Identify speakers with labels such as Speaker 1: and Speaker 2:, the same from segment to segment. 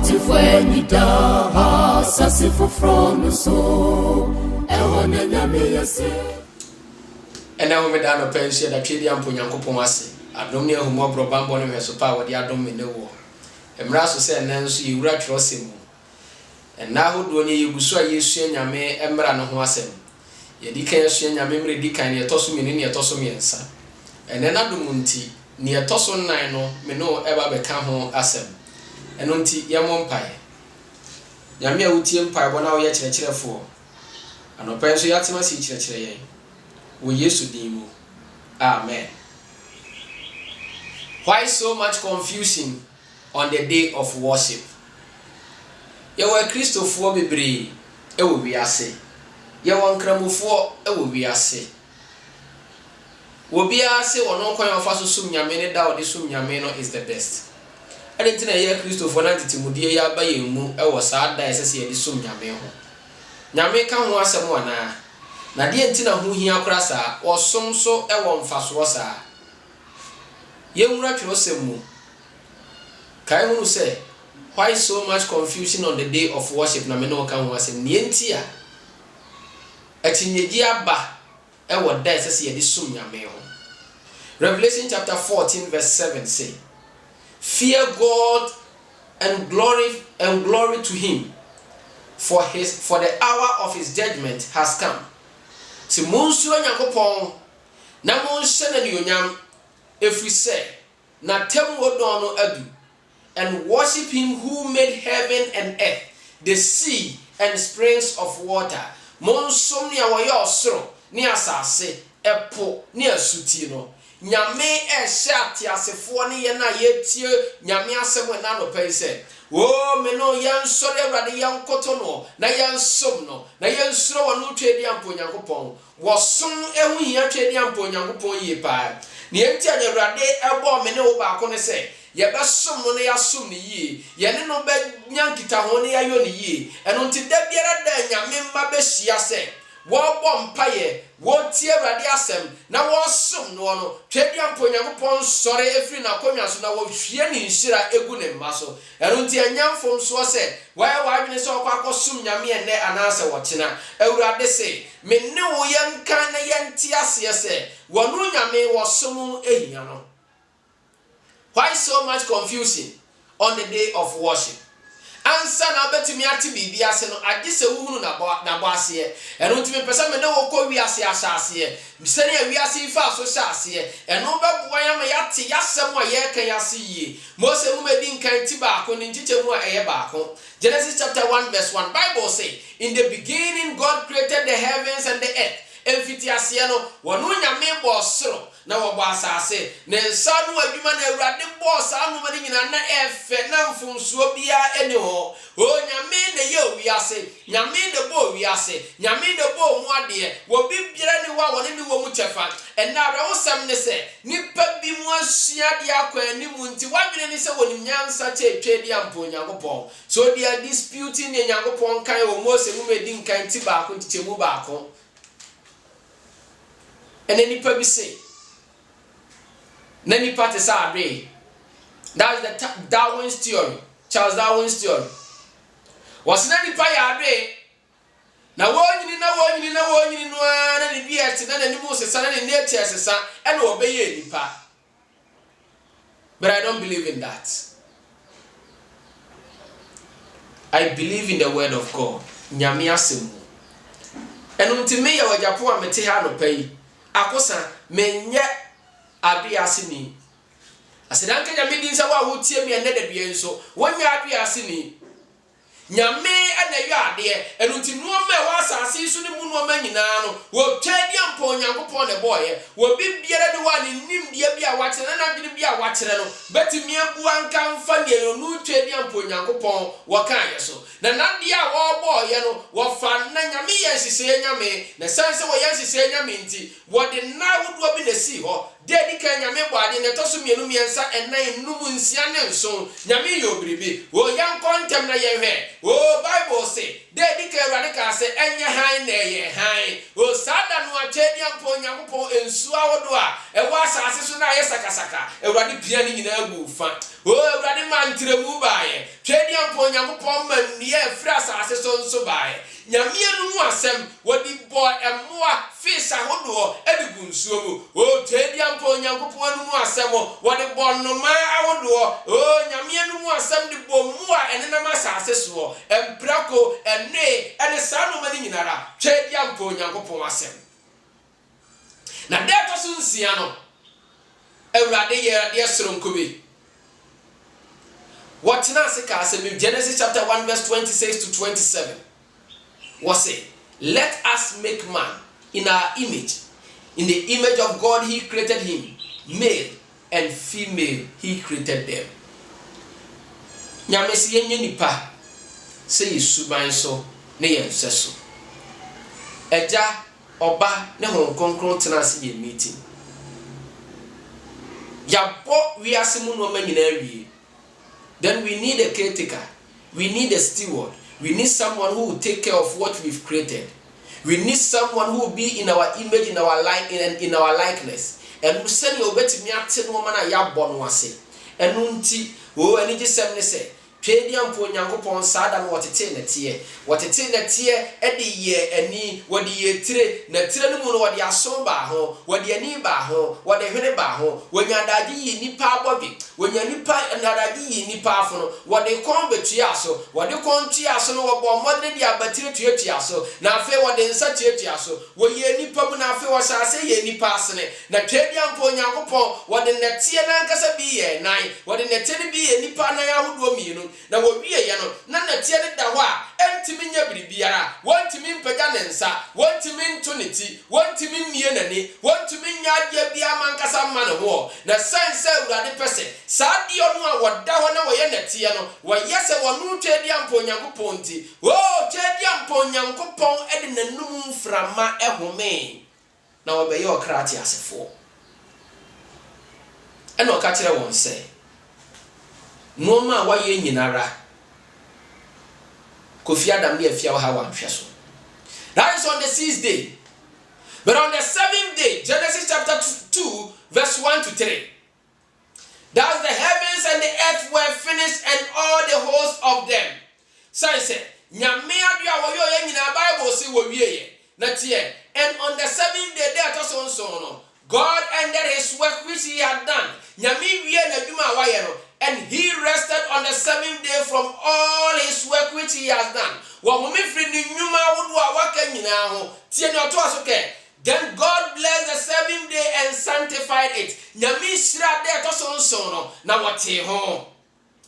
Speaker 1: Tifwenida sasifo from so ewone nyame yese
Speaker 2: ena wo meda no pension da twedi ampo nyankopon ase adom ne ahumo brobambo no hweso pa wode adom me ne wo emra so se ena nso yewura twrosem ena hodo ne yeguso a yesu nyame emra no ho asem yedi kan yesu nyame mre di kan ne toso me ne toso me ensa ena na dum nti ne toso nan no me no eba beka ho asem eno nti yemo mpae nyame a wutie mpae bona wo ye kyerɛkyerɛfo anopa nso yatema si kyerɛkyerɛ yen wo Yesu dimu. Amen. Why so much confusion on the day of worship? Ye were Christopher bebre e wo wiase. Ye won kramofo e wo wiase. Wo biase wono kwan ofa so sum nyame ne da wo de sum nyame no is the best. Adentina ye Christopher na titimudie ya ba yemu e wo saa da esese ye de sum nyame ho. Nyame ka ho asem wana na de ntina ho hia kora saa osom so e wo mfaso saa ye nwura twosem mu kai hunu say why so much confusion on the day of worship na me no ka ho asem ne ntia atinyeji aba e wo da esese ye de sum nyame ho. Revelation chapter 14 verse 7 say, fear God and glory to him, for the hour of his judgment has come. Si monsuo Nyankopon na monhye na nuonyam efri se na tem wodon no adu, and worship him who made heaven and earth, the sea and springs of water. Monsom ne awoye osoro ne asase epo ne asuti no nyame ehye atiasefo ne ye na yetie nyame asem na no pɛ se o me no yansore awrade yankoto no na yansom no na yansuro wonu twedi ampo Nyankopon wosom ehu hia twedi ampo Nyankopon ye pa ne enti anya awrade ebo me ne wo ba ko ne se ye besom no ne yasom ne yie ye ne no be nyankita ho ne yayo ne yie eno nti da biara da nyame mma be hia se wo bom paye wo tie awrade asem na wo som no no twedi ampo Nyankopon sore efri na konwa so na wo hwie ne nhira egu ne mma so eno nti anyamfom so se why wine so kwa akosum nyame ene anase wo kina awrade se me ne wo yanka na yanti ase se wonu nyame wo som ehia no. Why so much confusion on the day of worship? Ansa na betimi ati bibia se no agise wuhunu na bo ase eno ntimi pese me de wo ko wiase asase se ne wiase fa so sase eno beboa ya me yate yasem a ye kan yase yie Mose mu medi nkan ti ba ko ni nchiche mu a eye ba ko. Genesis chapter 1 verse 1 Bible say, in the beginning God created the heavens and the earth. Emfiti ase no wonu nyame bo soro na wo bo asase ne nsa no adwuma na awrade bo sa no mani nyina na efe na mfunsuo bia ene ho o nyame ne ye owiase nyame de bo owiase nyame de bo mu ade wo bibiara ne wa woni ne wo mu chefa ena abra wo sam ne se nipa bi mu asua de akwa ni mu nti wadwene ne se woni nyansa che twedi ampo Nyankopon so they are disputing ne Nyankopon kan wo Mose mu medi nkan ti ba ko tichemu ba ko. And then nipa bi say na nipa te sa adwe. That is the Darwin's theory, Charles Darwin's theory. Was na nipa ya adwe na wonyini no na ne bi ete na ne mu sesa na ne nature sesa e na obeye nipa. But I don't believe in that. I believe in the word of God. Nyame asem. Eno ntime ya wajapo a mete ha no pai akosa menye ade asini asedanka nyame din sa wa wotie me ene da bia nso wonya ade asini nyame anayo ade eno nti nuoma wa asase so ne mu nuoma nyina no wo twadi ampo Nyankopon ne boye wo bibiara de wa ne nimdia bia wa kire na dwene bia wa kire no betimi abu anka mfa ne yo nu twadi ampo Nyankopon wo kan yeso na nadia wo boye no wo fa na nyame yensise nyame na sanse wo yensise nyame nti wo de na wodo bi na si ho dedi kan nyame bo ade ne toso mienu miensa enan numu nsia ne nso nyame yo biribi wo yan kontem na ye hwe oh Bible say dedi kan radika se enye han na ye han o sada no atwedi ampo Nyankopon ensu awodo a e wa asase so na ye sakasaka ewrade pia ni nyina agu fa o ewrade mantremu baaye twedi ampo Nyankopɔn ma nnie fra asase so nso bae nyame anu mu asɛm wodi bo emmoa fish ahodo edigu nsuo mu o twedi ampo Nyankopɔn anu mu asɛm wodi bo nnoma ahodo o nyame anu mu asɛm di bo mmoa enenam asase so emprako ene ene sanu mani nyinara twedi ampo Nyankopɔn asɛm na deto so nsia no Awurade ye soronkobe what na se ka se Genesis chapter 1 verse 26 to 27 was say let us make man in our image, in the image of God he created him, male and female he created them. Nyame se yenye nipa se yesuban so ne yense so eja oba ne hon konkron tena se ye meeting yabo wiase mu no ma nyina awie. Then we need a caretaker, we need a steward, we need someone who will take care of what we've created. We need someone who will be in our image, in our likeness. And we send you over to me at 10 woman a yabon wase. And unti, oh, and it is 7 say. Twediam po Nyankopɔn sada no wɔtete na tie wɔtete na tie ede ye ani wɔde ye tire na tire no mu no wɔde aso ba ho wɔde ani ba ho wɔde hwene ba ho wɔnya daji yi nipa abobi wɔnya nipa ndadaji yi nipa afo no wɔde kon betua aso wɔde kon tua aso no wɔbɔ modre de abatire tua aso na afi wɔde nsa tua aso wɔye nipa mu na afi wɔhyase ye nipa asene na twediam po Nyankopɔn wɔde na tie na nkasa bi ye nan wɔde na tie bi ye nipa na yahodo mienu na wo wie ye no na tie ne da ho a entimi nya biribiara wontimi mpaga ne nsa wontimi nto ne ti wontimi mie nani wontimi nya ade bia mankasa ma ne ho na sense Awurade pese saa de ono a woda ho na wo ye na tie no wo yese wonu twedi ampo Nyankopɔn ti o twedi ampo Nyankopɔn ede nanum mframa ehome na wo be ye okrati asefo ena o ka kire won se no ma wa ye nyinara Kofi Adam ne afia ha wan hwe so. That is on the 6th day. But on the 7th day, Genesis chapter 2 verse 1 to 3. Thus the heavens and the earth were finished and all the host of them. So I said, nyame adua wo yo ye nyina Bible say wo wie ye. Na tie, and on the 7th day there to so no. God ended his work which he had done. Nyame wie na dwuma wa ye no. And he rested on the 7th day from all his work which he has done. Then God blessed the 7th day and sanctified it.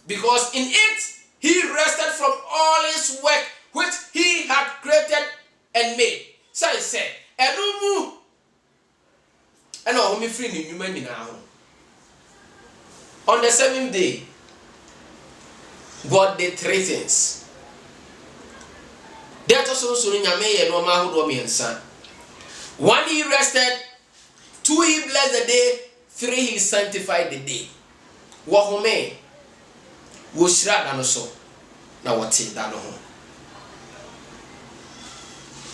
Speaker 2: Because in it he rested from all his work which he had created and made. So he said, on the 7th day, God did 3 things. That also nyame no ma hodo miensa. 1, he rested. 2, he blessed the day. 3, he sanctified the day. Wo home wo shira da no so na wote da no ho.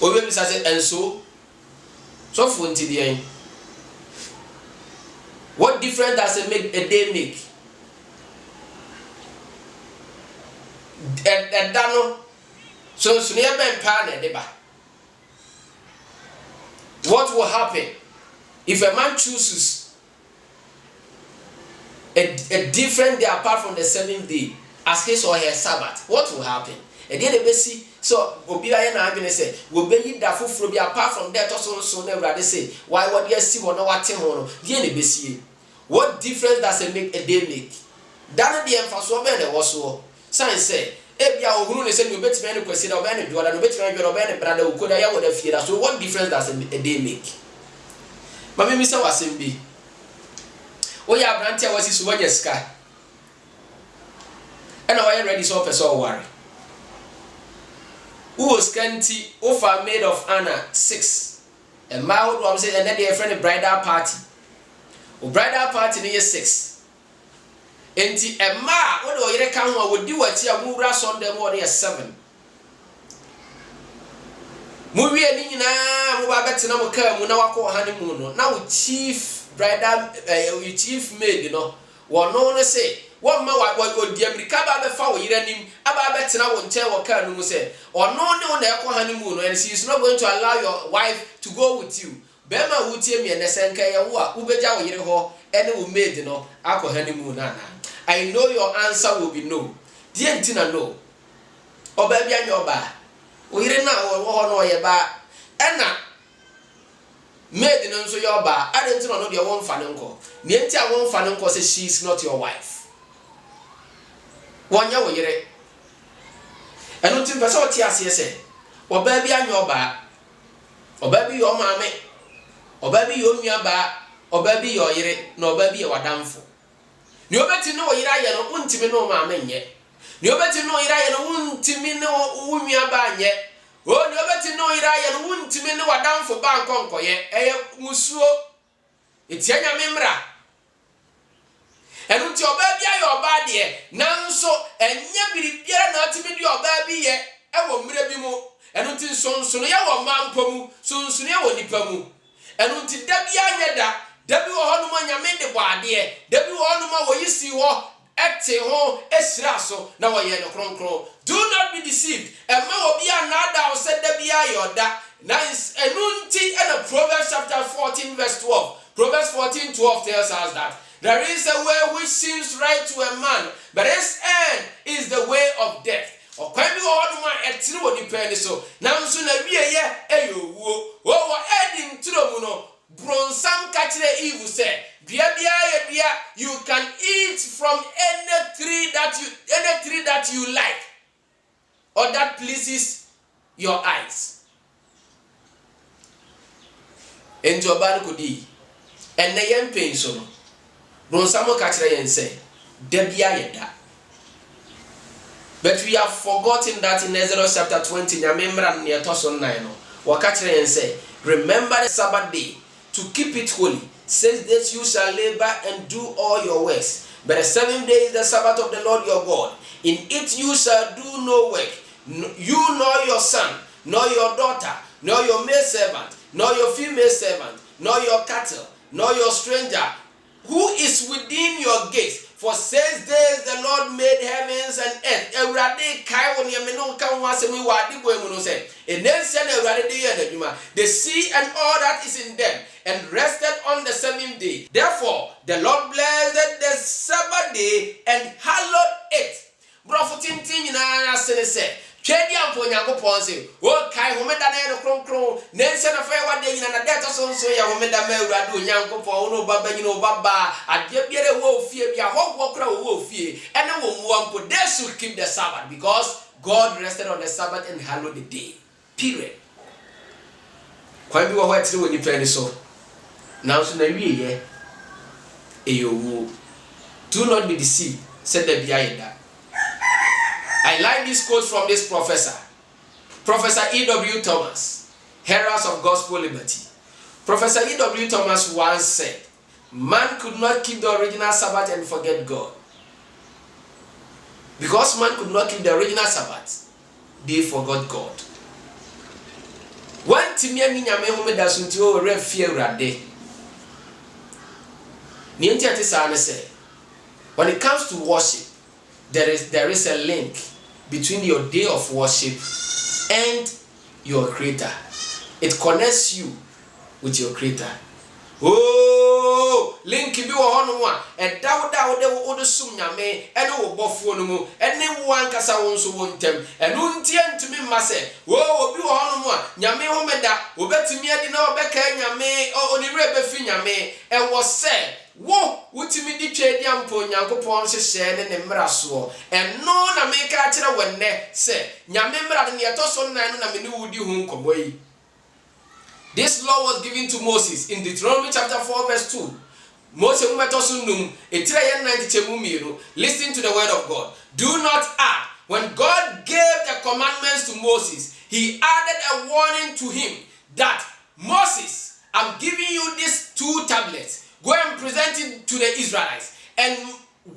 Speaker 2: Obi bi sa say enso so for ntidi. What difference does a day make? A dano. So near ben pan deba. What will happen if a man chooses a different day apart from the 7th day as his or her Sabbath? What will happen? A day the besi so obiya na adwene say wo beyi da foforo bi apart from that so na Awurade say why what you see wo no wate ho no dey na besie. What difference does it make a day make? That the emphasis of the was science say ebia ohunu ne say no betime ne kwesi da obene do da no betime no obene brada ukoda ya woda fie da. So what difference does a day make? Mama mi say wasem bi oya brantia wasi so wanya ska and oya ready so person worry who was kanti offer made of Anna 6 and my old one say and then their friend bridal party o bridal party ne 6 enti emma wo do yire kan ho wodi wati amura Sunday mo ne 7 mu wie ni nyina mo ba betina mo ka mu na wako hane mu no na wo chief bridal chief maid no wo no say One ma wa di America ba be fa wo yire nim aba be tena wo nche wo ka no mu say ono ne wo na ekọ honeymoon and she is not going to allow your wife to go with you. Bema wo tie me ne senka ye wo a wo beja wo yire ho ene wo maid no akọ honeymoon na. I know your answer will be no. Die ntina no. Oba bia nyoba. Wo yire na wo ho no ye ba ena maid no nso your ba adenti no de won fa ne nko ne enti a won fa ne nko say she is not your wife. Wonya wo yire eno tim pese o ti ase se oba bi anyo ba oba bi yo maame oba bi yo nua ba oba bi yo yire na oba bi ye wadamfo ne obeti no wo yire aye no untimi no maame nye ne obeti no yire aye no untimi no wo nua ba nye o ne obeti no yire aye no untimi no wadamfo ba nkonkoye eye musuo eti anya memra enu ti oba bi aye oba de nanso enye biribiara na atimi di oba bi ye ewo mre bi mu enu ti sonsono ye wo mampomu sonsono ye wo nipa mu enu ti da bi anya da bi wo honum anyame de boade da bi wo honum wo yisi ho ete ho esira so na wo ye ne kronkron. Do not be deceived. Emma obi anada o se da bi aye oda na enu ti and Proverbs chapter 14 verse 12. Proverbs 14:12 tells us that there is a way which seems right to a man, but its end is the way of death. Or can be all my etino depend so. Now soon a ye eyo wo adding to the muno. Bronsam catching evil say, Bia, you can eat from any tree that you like, or that pleases your eyes. Enjoy Bankudi, and the young pain so. Bronsamo catcher and say, Debia yeda. But we have forgotten that in Exodus chapter 20, Nyamemra near Toson Nino, or catcher and say, remember the Sabbath day to keep it holy. 6 days you shall labor and do all your works. But the 7th day is the Sabbath of the Lord your God. In it you shall do no work, you nor your son, nor your daughter, nor your male servant, nor your female servant, nor your cattle, nor your stranger, who is within your gates. For 6 days the Lord made heavens and earth. The sea and all that is in them, and rested on the 7th day. Therefore the Lord blessed the Sabbath day and hallowed it. Chedi ampo Nyankopon se o kai homeda na no kronkron na nse na fa wade nyina na data so ya homeda ma Awurade Onyankopon no baba nyina o baba ade biere wo ofie bia hogwo kra wo ofie ene wo muampo. They should keep the Sabbath because God rested on the Sabbath and hallowed the day. Period. Kwa bi wo ho atire woni pani so now so na wie ye eyowu. Do not be deceived, said the Bible. I like this quote from this professor, Professor E.W. Thomas, Herald of Gospel Liberty. Professor E.W. Thomas once said, man could not keep the original Sabbath and forget God. Because man could not keep the original Sabbath, they forgot God. One timia nyame home da sunti o re fie Awurade. Ni enti ate sa ne say, when it comes to worship, there is a link between your day of worship and your Creator. It connects you with your Creator. Oh, link bi wo hono a dawo de wo do sum nyame ene wo bofuo no mu ene wo ankasa wo nso wo ntem enu ntie ntumi mmase wo obi wo hono a nyame homeda obetimi adi na obeka nyame onire befi nyame e wo se wo wutimi di twedi ampo Nyankopon hyehye ne mmraso eno na me ka kire wonne se nyame mmra de ne etoso nan no na me ne wudi hu nkomo yi. This law was given to Moses in Deuteronomy chapter 4 verse 2. Moses listen to the word of God. Do not add. When God gave the commandments to Moses, he added a warning to him that Moses, I'm giving you these 2 tablets. Go and present it to the Israelites and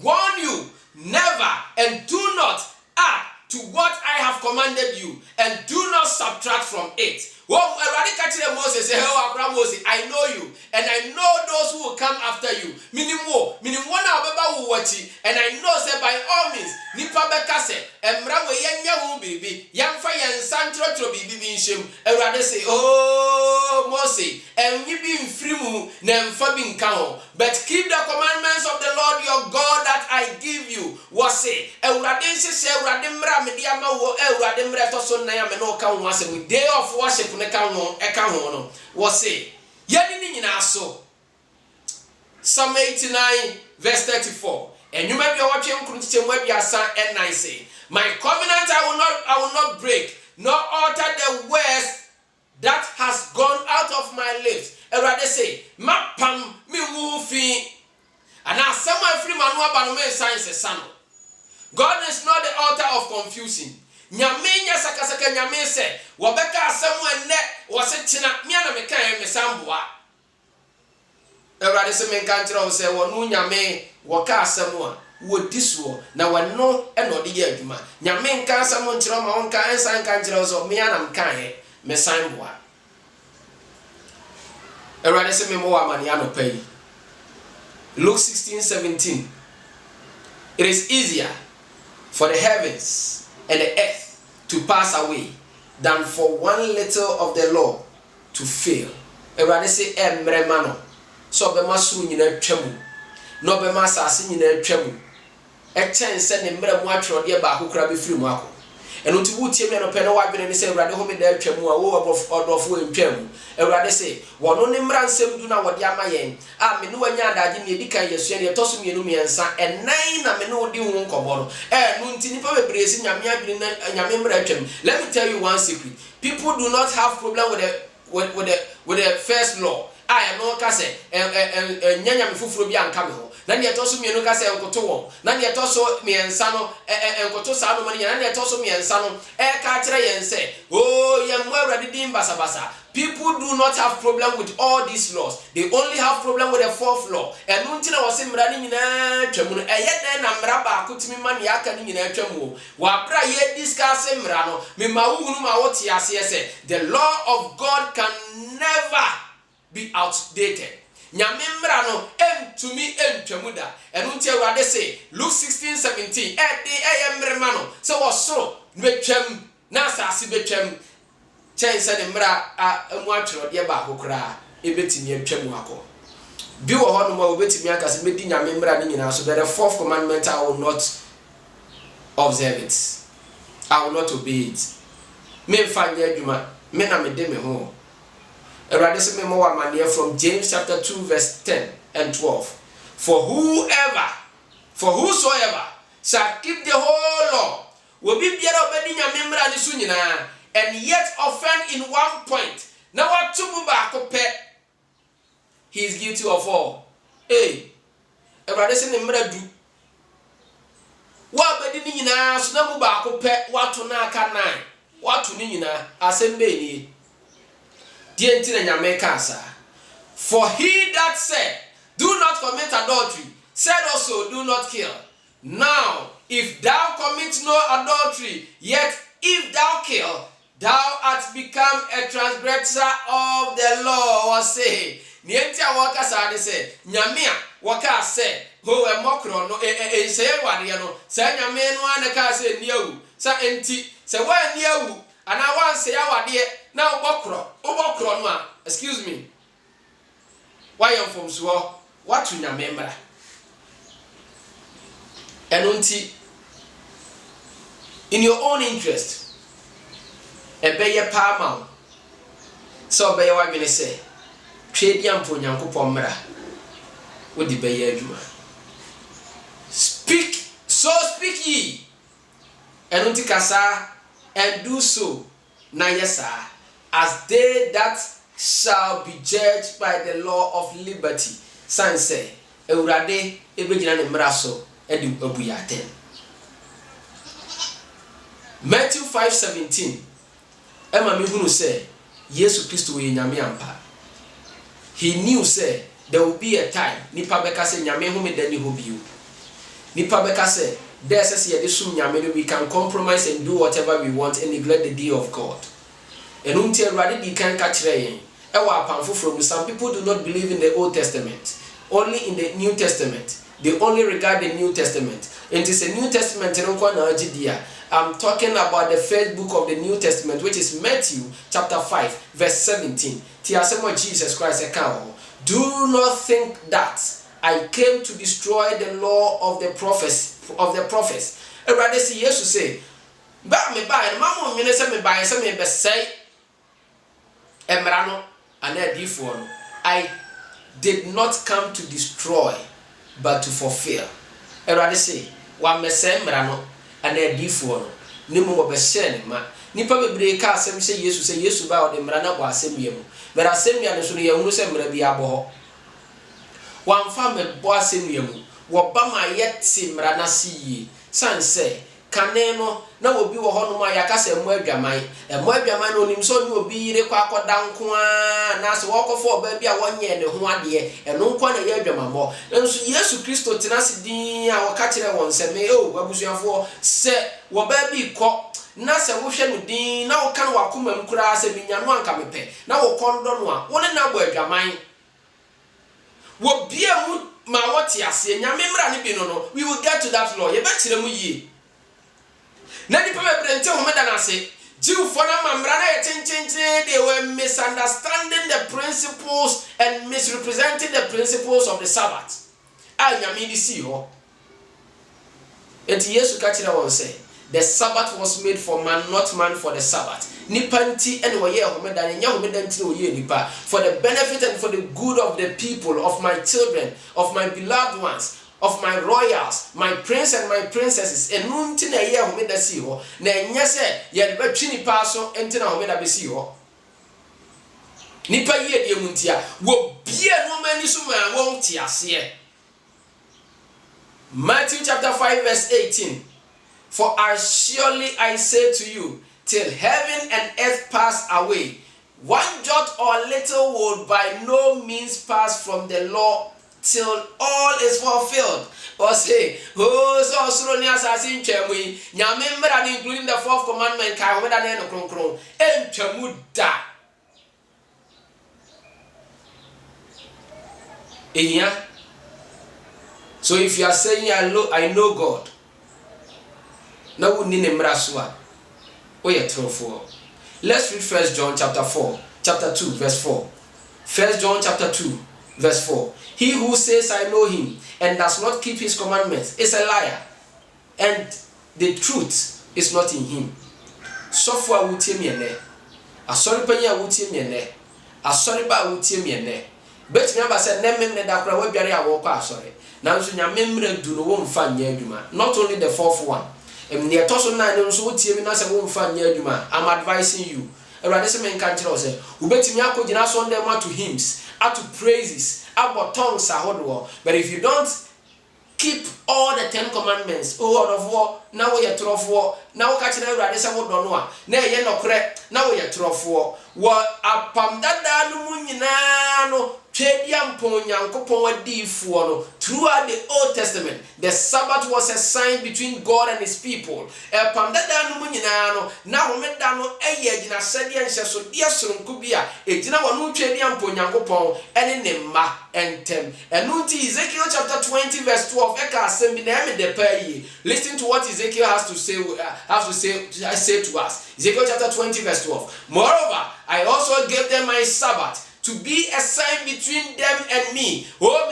Speaker 2: warn you never and do not add to what I have commanded you, and do not subtract from it. Moses said, Moses, I know you, and I know those who will come after you. And I know bɛka sɛ mmara we yɛnyɛ ho biribi yɛmfa yɛn nsa ntrɔtrɔ biribi bi nhyɛm awurade sɛ oh Mose ɛnyi bi mfiri mu na mfa bi nka ho but keep the commandments of the Lord your God that I give you wɔse awurade nhyehyɛ awurade mmara mede ama wo awurade mmara ɛtɔ so nan ame no ka ho asɛm day of worship ne ka ho ɛka ho no wɔse yɛni ne nyinaa so Psalm 89 verse 34 and you might be watching and I say, my covenant I will not break, nor alter the words that has gone out of my lips. And rather say, Mapam mi wufi. And now someone free manua banume science son. God is not the author of confusion. Nyamenya sakasaka nyame se, wabeka someone net was a china, miana meka mesambua. Awurade se menka nkyerɛ wo sɛ wɔno nyame wɔka asɛm a wɔdi soɔ na wɔno ɛna ɔde yɛ adwuma nyame nka asɛm nkyerɛ ma wɔnka ɛnsa nka nkyerɛ wo sɛ me anam kaeɛ mesan boa Awurade se me mo amane anɔpa yi Luke 16:17 It is easier for the heavens and the earth to pass away than for one little of the law to fail Awurade se emmerɛ ma no so bema so nyina twam no bema asase nyina twam e chen se ne mra mu atwerode ba akokra be firi mu akọ eno ti wutie me no pe no wadwene ne se awurade ho me da twam a wo odofo entwam awurade se wono ne mra nsem du na wode ama yen a me no wanya adaje ne edikan yesu ne toso mienu miensa enan na me no di hu nkobọ no no nti nipa bebre si nyame adwene na nyame mra twam. Let me tell you one secret. People do not have problem with the first law. I no ka se nyanya me fufuro bi anka me ho na ne etoso mienu ka se enkoto wo na ne etoso miensa no enkoto sa no mani na ne etoso miensa no ka kire yen se oh ye mo awurade din basabasa. People do not have problem with all these laws. They only have problem with the fourth law. And until I was in Mrani Nina Tramun, then Amraba could me money aka ni nyina twam wo. Wa bra ye discuss Mrano, me mawunu ma woti ase. The law of God can never be outdated. Nyame mrano entumi entwamuda. And until Awurade say Luke 16:17, emrema no se wosoro betwam na asase betwam. Chen said the mra mu atwerode ba akokra ebetimi atwam akọ. Bi wo hono ma obetimi aka se medi nyame mra ni nyina so the fourth commandment I will not observe it. I will not obey it. Me mfa nya adwuma me na me de me ho. Awurade se me mo wa mane from James chapter 2 verse 10 and 12. For whosoever shall keep the whole law will be biara obedi nyame mra ni so nyina and yet offend in one point. Now what to back he is guilty of all. Hey, everybody say the murder do. What bedi ni nyina so na mu ba ko pe what to na aka nine. What to ni nyina asem be ni. Die nti na nyame ka sa. For he that said, do not commit adultery, said also, do not kill. Now, if thou commit no adultery, yet if thou kill, thou art become a transgressor of the law. Or say, Nientia waka sa de say, Nyamia waka say, ho e mokro no say wade no, say nyame no an ka say niawu, sa enti, say wa niawu, ana wan say wade na obokro no a, excuse me. Why am from so what to nyame mra? Enonti in your own interest. Ebeye palma so beye wadwene se twedi ampo nyankopon mra wodi beye adwuma speak ye enunti kasa and do so na yesa as they that shall be judged by the law of liberty san say Ewurade ebegina ne mra so edi abuyaten. Matthew 5:17 Emma mi hunu say Yesu Kristo we nyame ampa. He knew say there will be a time nipa beka say nyame hu me dani ho biu. Nipa beka say there says ye sum nyame no we can compromise and do whatever we want and neglect the day of God. Enunti Awurade di kan ka kire yen. Ewa apamfo from some people do not believe in the Old Testament, only in the New Testament. they only regard the New Testament. It is a New Testament. I'm talking about the first book of the New Testament, which is Matthew chapter 5, verse 17. Jesus Christ account. Do not think that I came to destroy the law of the prophets. Rather see Jesus say, "Ba me buy, mama me say me buy, say me be say emrano and I did not come to destroy, but to fulfill." Rather say, "Wa me say emrano and edifuo no mu obehye ne ma nipa bebre ka asem say yesu ba o de mrana bo asem yemu but asem ya no so ye hunu say mra bi abo wan fa me bo asem yemu wo ba ma yeti mrana siyi san say kane no na obi wo hono ma yakasa emu adwaman no onim so ni obi yire kwa akoda nko a na se wo kofo ba bi a wonye ne ho ade eno nko na ye adwamambo enso Yesu Kristo tenase din a wo ka kire won se me abusuafo se wo ba bi ko na se wo hwe no din na wo kan wakoma mkura se binyano anka mepe na wo kondo no a wo ne na bo adwaman wo bia mu ma wote ase nyame mra ne bi no we will get to that law ye ba kire mu yi na di peme brente homeda na se Jew for na mamra na they were misunderstanding the principles and misrepresenting the principles of the Sabbath. Nyame di si ho. Enti Yesu ka kire won say the Sabbath was made for man, not man for the Sabbath. Nipa nti ene wo ye homeda nya homeda nti wo ye nipa for the benefit and for the good of the people, of my children, of my beloved ones, of my royals, my prince and my princesses. Enunti na ye homeda si ho na enya se ye de batwi nipa so enti na homeda be si ho. Nipa ye de muntia wo bia no mani so ma won ti ase. Matthew chapter 5 verse 18. For as surely I say to you, till heaven and earth pass away, one jot or little will by no means pass from the law till all is fulfilled. Or say, oh, so surely as I see Chemwe, Yamember, including the fourth commandment, Kawadan and Kron, and Chamuda. So if you are saying I know God, now we need a mraswa. Let's read 1 John chapter 2 verse 4. 1 John chapter 2 verse 4. He who says I know him and does not keep his commandments is a liar, and the truth is not in him. Software will tell me ne. A sorry panya will tell me ne. A sorry ba will tell me ne. Bet never said nem ne da kra we biare a wo kwa sorry. Now so nya memre du no wo mfa nya adwuma. Not only the fourth one. The toso na no so tie mi na se wo mfa nya adwuma. I'm advising you. Erade se men kan kire o se ubetimi akogina Sunday ma to hymns, to praises, about tongues ahodo. But if you don't keep all the 10 commandments, oh of war, now we are trofo, now catching erade se wo do no a, na ye no kre, now we are trofo. What apam dada no mu nyina no throughout the Old Testament, the Sabbath was a sign between God and his people. Ezekiel chapter 20 verse 12. Listen to what Ezekiel has to say to us. Ezekiel chapter 20 verse 12. Moreover, I also gave them my Sabbath to be a sign between them and me. Oh,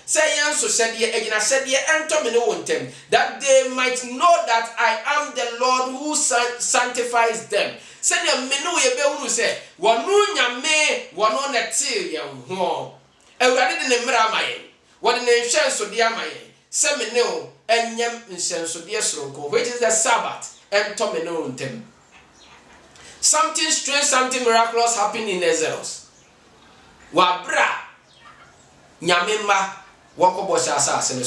Speaker 2: say so said ye again, I said ye enter me no them, that they might know that I am the Lord who sanctifies them. Send ye me no ye be who say, Wanu nyame, wano netil ye ho. Ewrade de nemra maye. What the name so dear maye. Say me no, and yam so dear sronko, which is the Sabbath, and tomino them. Something strange, something miraculous happened in Exodus. Wabra Nyamimba Wakobosha Assassin.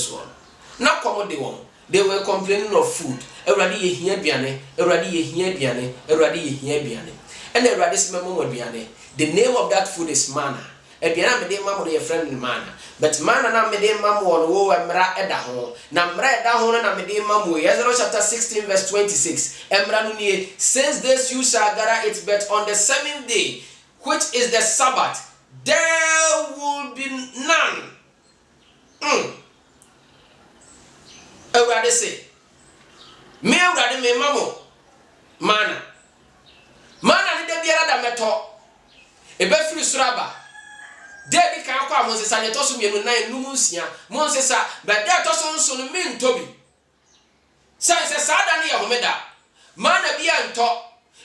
Speaker 2: Now come they won. They were complaining of food. Already here biane, already here biane, already here biane. And already smemo biane. The name of that food is manna. Ebiana me de mamu de friend in manna. But manna na me de mamu on wo emra edaho. Na mra edaho na me de mamu. Exodus chapter 16 verse 26. Emra no nie, since this you shall gather it, but on the 7th day, which is the Sabbath, there will be none. Awurade se me awurade me mamo mana ne da biara da meto ebe firi suraba Debi kan kwa Monsesa ne toso mienu nan numunsia Monsesa ba de toso nso no me ntobi sai se sada ne ye homeda mana bia nto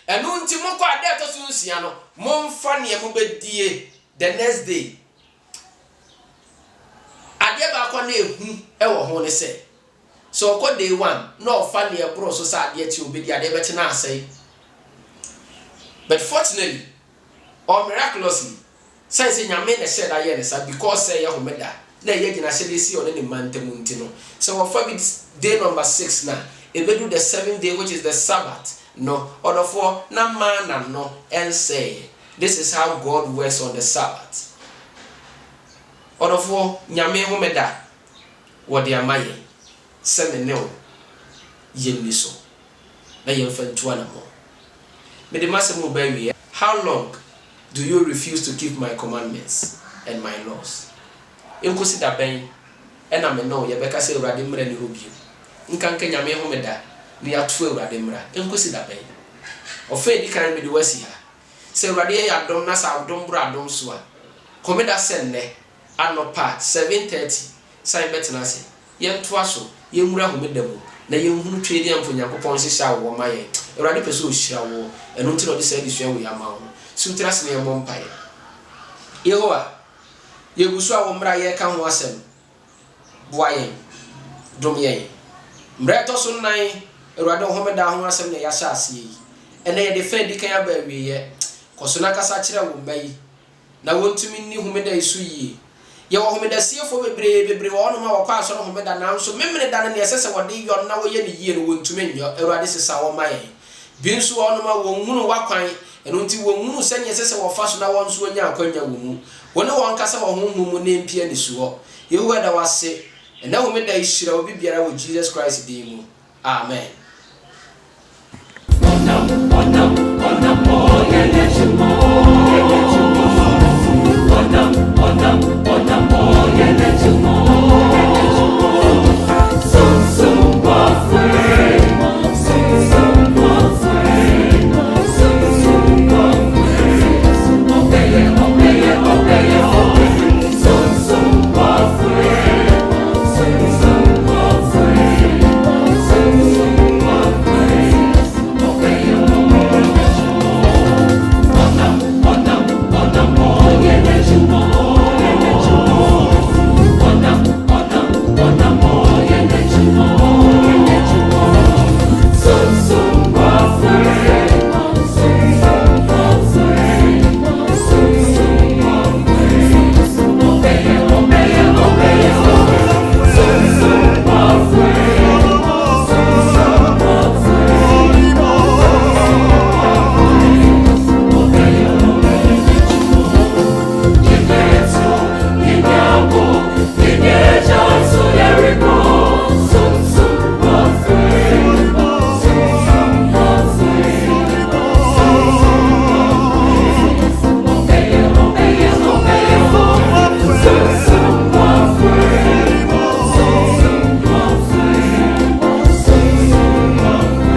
Speaker 2: enu nti mo kwa de toso nsia no momfa ne mo bedie the next day ade ba kwa na ehu e wo ho ne se so ko day 1 no fa ne bro so sa ade ti obedi ade beti na asai but fortunately or miraculously say nyame na said aye ne sa because say ya homeda na ye gina hye si on ne mantam ntino so we for day number 6 na e be do the 7th day which is the Sabbath no order for na man no and say this is how God works on the Sabbath order for nyame homeda wo de amaye se me ne o ye ni so na ye mfa ntua na mo me de masemu ba wi how long do you refuse to keep my commandments and my laws? Inkosi da ben ena me no ye beka se urade mra ni obio nka nyame homeda ni atu urade mra inkosi da ben ofe di kan me de wasi ha se urade ya dom na sa dom bra dom so a komeda senne anopa 7:30 sai betina se ye ntoa so ye mura homeda mu na ye nhunu twedi amfo Nyankopon hihya wo maye urade pese o hira wo eno ntino de sai di sua wo ya ma wo sutras ne yemo mpaye Yehowa yegusu a wo mra ye ka ho asem boaye dom ye mra to so nan urade homeda ho asem ne ya sha ase yi ene ye defend kan aba wi ye koso na kasa kire wo mbayi na wontumi ni homeda isu yi ye wo homeda siefo bebre wo no ma wo kwa so no homeda na nso memene da ne yesese wo de yon na wo ye ne yie no wontumi nyo urade sesa wo maye bi nso wo no ma wo hunu wakwan eno nti wo hunu sanye sese wo fa so na wo nso nya akwanya wo mu woni won kasa wo honhom mu ne mpia ne suo yehu da wase ena homeda ihira obi biara wo Jesus Christ din mu amen.